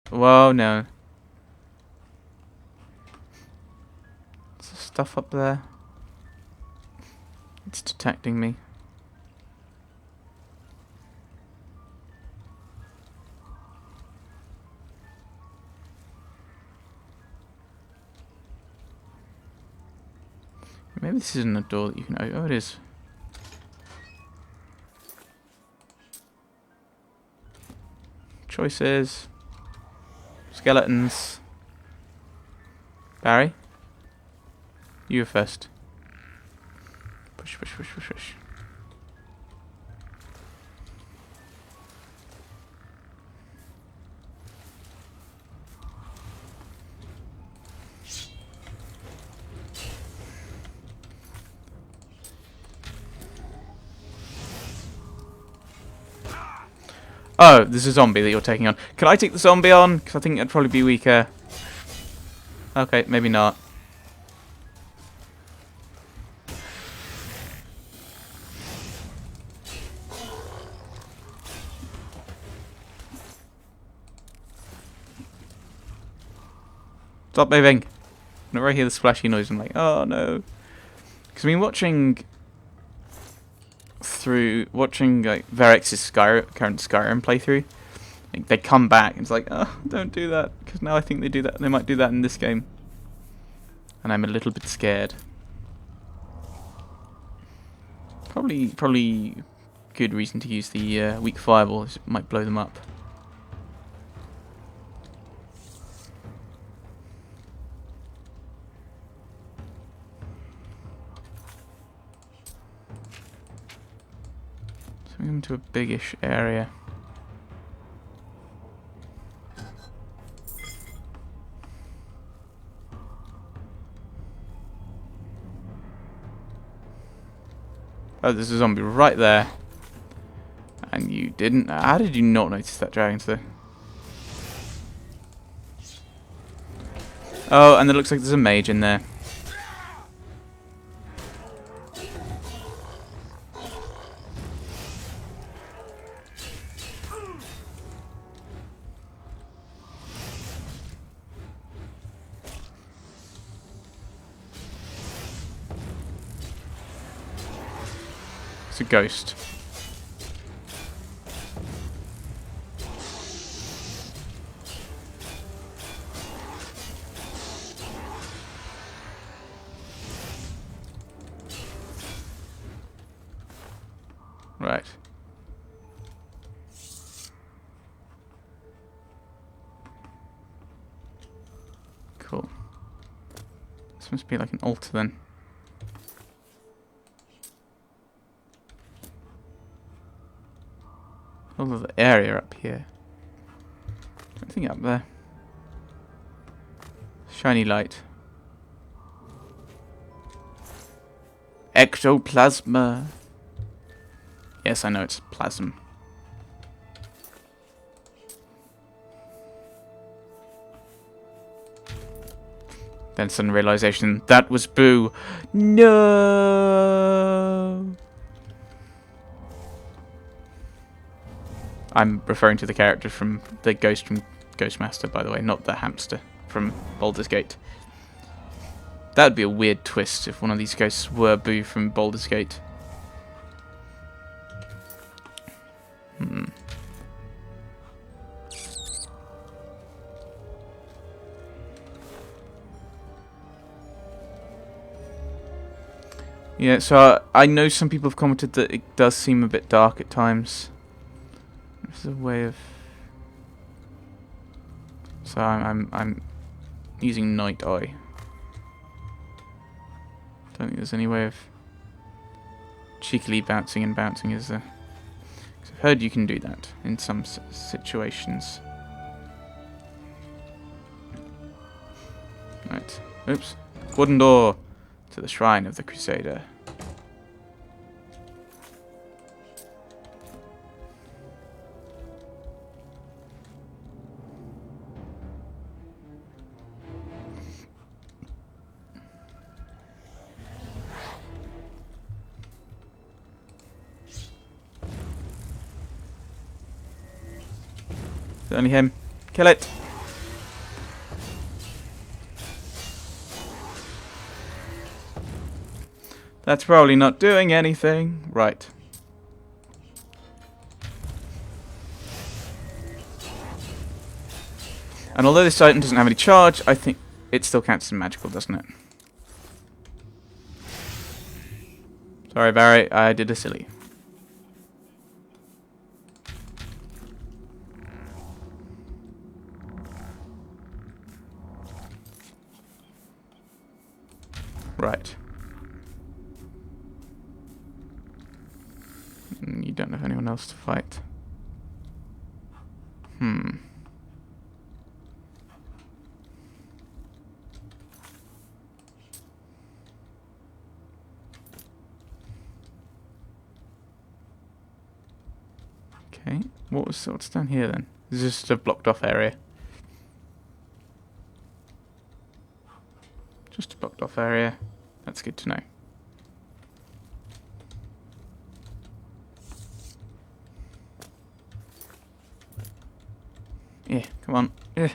Whoa, no. There's stuff up there. It's detecting me. Maybe this isn't a door that you can open. Oh, it is. Choices. Skeletons. Barry? You first. Push, push, push, push, push. Oh, there's a zombie that you're taking on. Can I take the zombie on? Because I think it'd probably be weaker. Okay, maybe not. Stop moving. Whenever I hear the splashy noise, I'm like, oh no. Because I've been watching like Verex's current Skyrim playthrough. Like, they come back and it's like, oh, don't do that. Because now I think they do that. They might do that in this game. And I'm a little bit scared. Probably good reason to use the weak fireball. It might blow them up. So we come to a biggish area. Oh, there's a zombie right there. And you didn't. How did you not notice that dragon, sir? Oh, and it looks like there's a mage in there. It's a ghost. Right. Cool. This must be like an altar then. All of the area up here. Anything up there? Shiny light. Ectoplasma. Yes, I know it's plasm. Then sudden realization, that was Boo. No. I'm referring to the character from the ghost from Ghostmaster, by the way, not the hamster from Baldur's Gate. That would be a weird twist if one of these ghosts were Boo from Baldur's Gate. Yeah, so I know some people have commented that it does seem a bit dark at times. There's a way of... So I'm using Night Eye. Don't think there's any way of cheekily bouncing and bouncing, is there? 'Cause I've heard you can do that in some situations. Right. Oops. Wooden door to the shrine of the Crusader. Is it only him? Kill it! That's probably not doing anything. Right. And although this item doesn't have any charge, I think it still counts as magical, doesn't it? Sorry, Barry, I did a silly. Right. You don't have anyone else to fight. Okay, what's down here then? Is this just a blocked off area? Just a blocked off area. That's good to know. Yeah, come on. Yeah.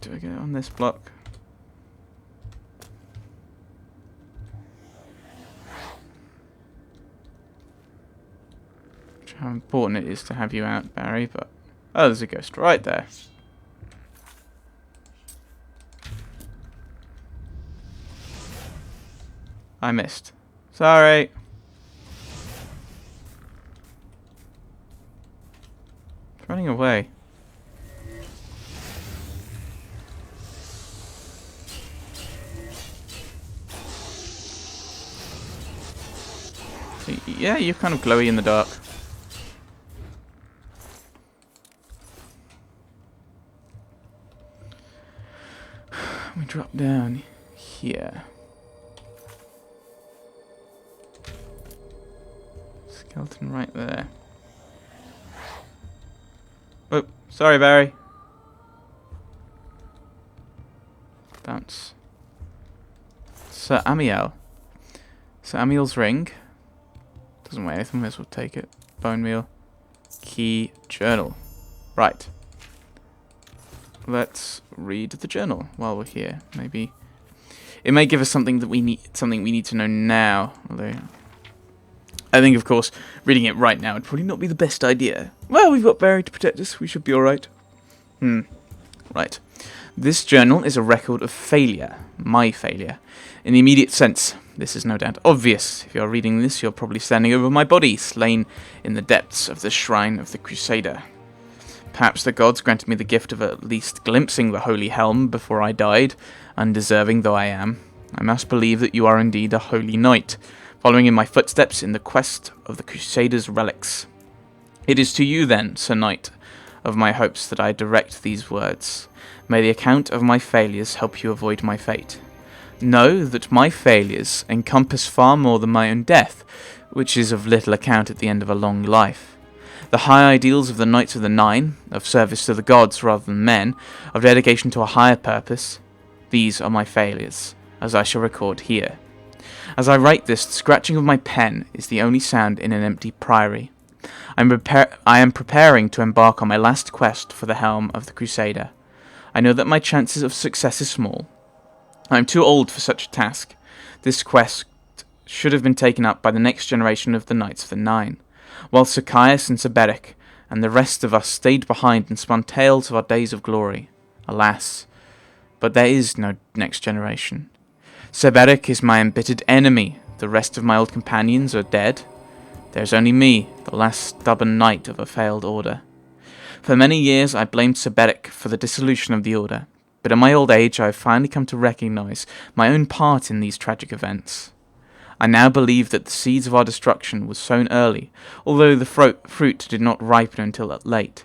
Do I get on this block? How important it is to have you out, Barry, but... Oh, there's a ghost right there. I missed. Sorry. It's running away. So, yeah, you're kind of glowy in the dark. We drop down here. Skeleton right there. Oh, sorry, Barry. Bounce. Sir Amiel. Sir Amiel's ring. Doesn't weigh anything, might as well take it. Bone meal. Key journal. Right. Let's read the journal while we're here. Maybe it may give us something that we need to know now. Although I think, of course, reading it right now would probably not be the best idea. Well, we've got Barry to protect us. We should be all right. Right. This journal is a record of failure. My failure. In the immediate sense, this is no doubt obvious. If you're reading this, you're probably standing over my body, slain in the depths of the shrine of the Crusader. Perhaps the gods granted me the gift of at least glimpsing the holy helm before I died, undeserving though I am. I must believe that you are indeed a holy knight, following in my footsteps in the quest of the Crusader's relics. It is to you then, Sir Knight, of my hopes that I direct these words. May the account of my failures help you avoid my fate. Know that my failures encompass far more than my own death, which is of little account at the end of a long life. The high ideals of the Knights of the Nine, of service to the gods rather than men, of dedication to a higher purpose, these are my failures, as I shall record here. As I write this, the scratching of my pen is the only sound in an empty priory. I am preparing to embark on my last quest for the helm of the Crusader. I know that my chances of success is small. I am too old for such a task. This quest should have been taken up by the next generation of the Knights of the Nine, while Sir Caius and Sir Beric and the rest of us stayed behind and spun tales of our days of glory. Alas, but there is no next generation. Sir Beric is my embittered enemy. The rest of my old companions are dead. There is only me, the last stubborn knight of a failed order. For many years I blamed Sir Beric for the dissolution of the order, but in my old age I have finally come to recognize my own part in these tragic events. I now believe that the seeds of our destruction were sown early, although the fruit did not ripen until late.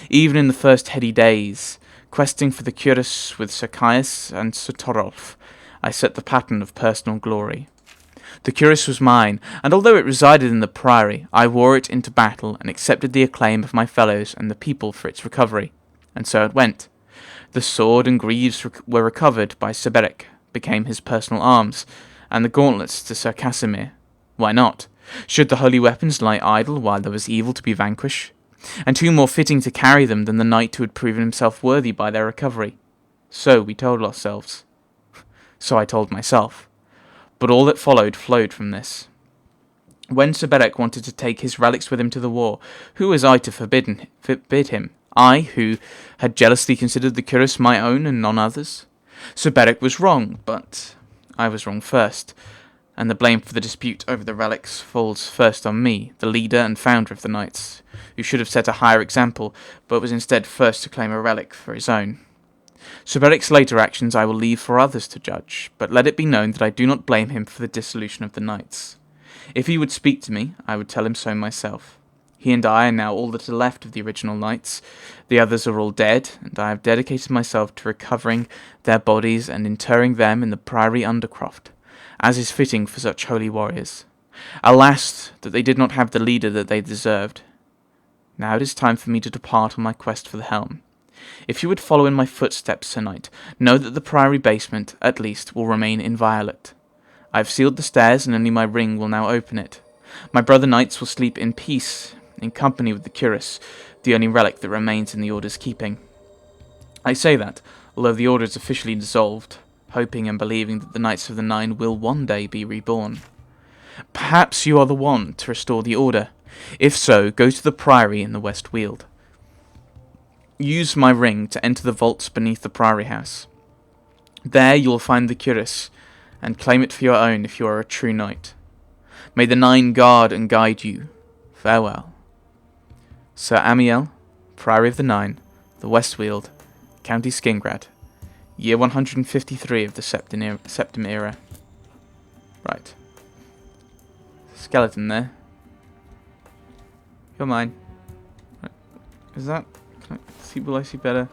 Even in the first heady days, questing for the cuirass with Sir Caius and Sir Torolf, I set the pattern of personal glory. The cuirass was mine, and although it resided in the priory, I wore it into battle and accepted the acclaim of my fellows and the people for its recovery. And so it went. The sword and greaves were recovered by Sir Beric, became his personal arms, and the gauntlets to Sir Casimir. Why not? Should the holy weapons lie idle while there was evil to be vanquished? And who more fitting to carry them than the knight who had proven himself worthy by their recovery? So we told ourselves. So I told myself. But all that followed flowed from this. When Sir Beric wanted to take his relics with him to the war, who was I to forbid him? I, who had jealously considered the cuirass my own and none others? Sir Beric was wrong, but I was wrong first, and the blame for the dispute over the relics falls first on me, the leader and founder of the knights, who should have set a higher example, but was instead first to claim a relic for his own. Sir Beric's later actions I will leave for others to judge, but let it be known that I do not blame him for the dissolution of the knights. If he would speak to me, I would tell him so myself. He and I are now all that are left of the original knights. The others are all dead, and I have dedicated myself to recovering their bodies and interring them in the priory Undercroft, as is fitting for such holy warriors. Alas, that they did not have the leader that they deserved. Now it is time for me to depart on my quest for the helm. If you would follow in my footsteps tonight, know that the priory basement, at least, will remain inviolate. I have sealed the stairs, and only my ring will now open it. My brother knights will sleep in peace, in company with the cuirass, the only relic that remains in the Order's keeping. I say that, although the Order is officially dissolved, hoping and believing that the Knights of the Nine will one day be reborn. Perhaps you are the one to restore the Order. If so, go to the Priory in the West Weald. Use my ring to enter the vaults beneath the Priory House. There you will find the cuirass, and claim it for your own if you are a true knight. May the Nine guard and guide you. Farewell. Sir Amiel, Priory of the Nine, the West Weald, County Skingrad, year 153 of the Septim era. Right. Skeleton there. You're mine. Right. Is that... Will I see better?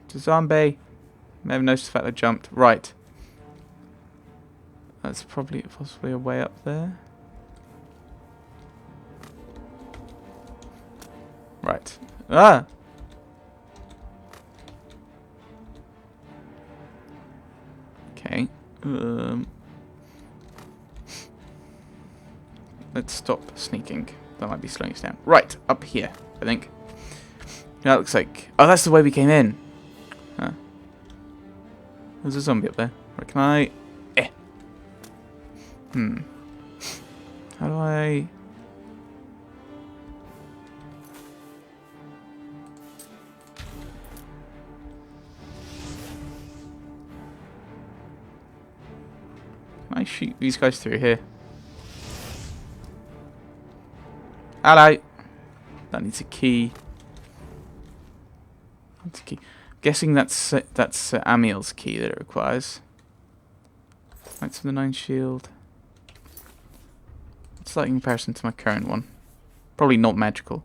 It's a zombie. May have noticed the fact I jumped. Right. That's possibly a way up there. Right. Ah! Okay. Let's stop sneaking. That might be slowing us down. Right, up here, I think. That looks like... Oh, that's the way we came in. Huh. There's a zombie up there. Right, can I... How do I... Can I shoot these guys through here? Hello! That needs a key. That's a key. I'm guessing that's Amiel's key that it requires. Knights of the Nine Shield. What's that in comparison to my current one? Probably not magical.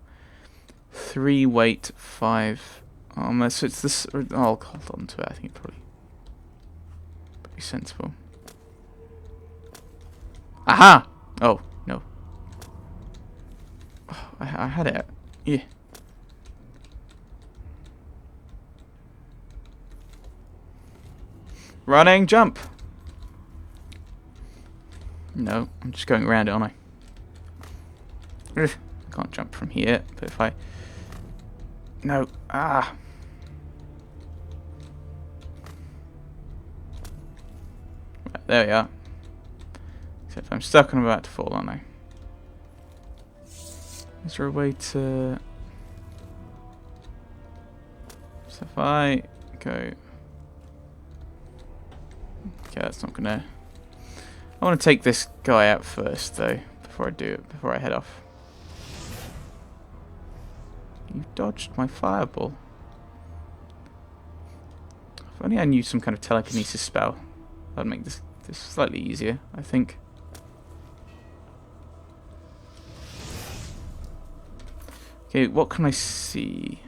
3 weight, 5 armor. So it's this. Oh, I'll hold on to it. I think it's probably pretty sensible. Aha! Oh, no. Oh, I had it. Yeah. Running, jump! No, I'm just going around it, aren't I? I can't jump from here, but if I... No, ah! Right, there we are. Except I'm stuck and I'm about to fall, aren't I? Is there a way to... So if I go... Okay, that's not gonna... I want to take this guy out first, though, before I do it, before I head off. You dodged my fireball. If only I knew some kind of telekinesis spell. That'd make this slightly easier, I think. Okay, what can I see?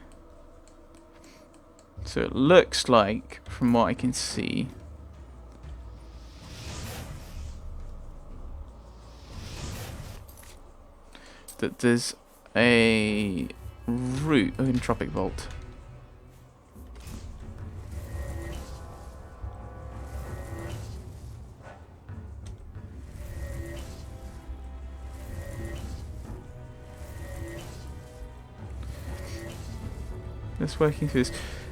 So it looks like, from what I can see, that there's a route of Entropic Vault. Just working through this.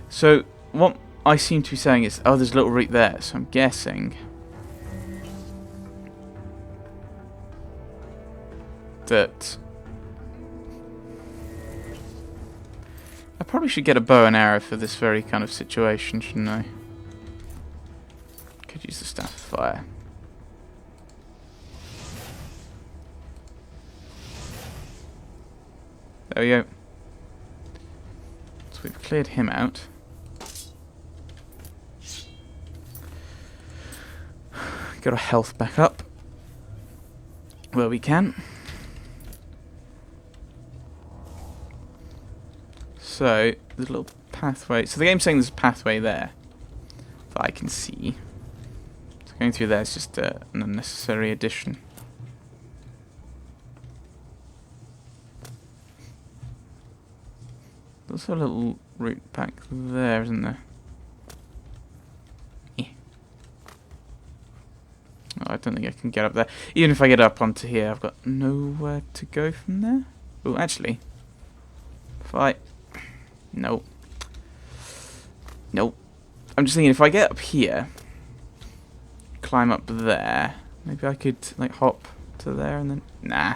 So, what I seem to be saying is, oh, there's a little route there, so I'm guessing that I probably should get a bow and arrow for this very kind of situation, shouldn't I? Could use the staff of fire. There we go. So we've cleared him out. Got our health back up where we can. So, there's a little pathway. So the game's saying there's a pathway there that I can see. So going through there is just an unnecessary addition. There's a little route back there, isn't there? Yeah. Oh, I don't think I can get up there. Even if I get up onto here, I've got nowhere to go from there. Oh, actually. If I... Nope. Nope. I'm just thinking, if I get up here, climb up there, maybe I could, like, hop to there and then... Nah.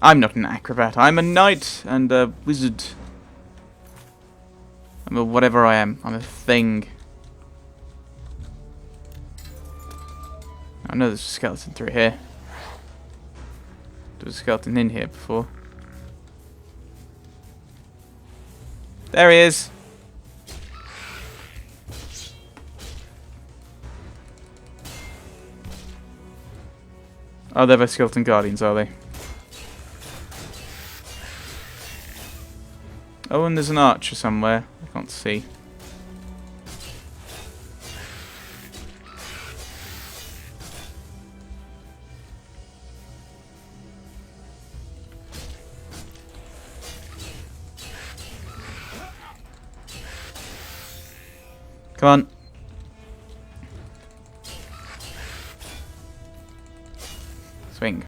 I'm not an acrobat. I'm a knight and a wizard. I'm a whatever I am. I'm a thing. I know there's a skeleton through here. There was a skeleton in here before. There he is. Oh, they're both skeleton guardians, are they? Oh, and there's an archer somewhere. I can't see. Come on. Swing.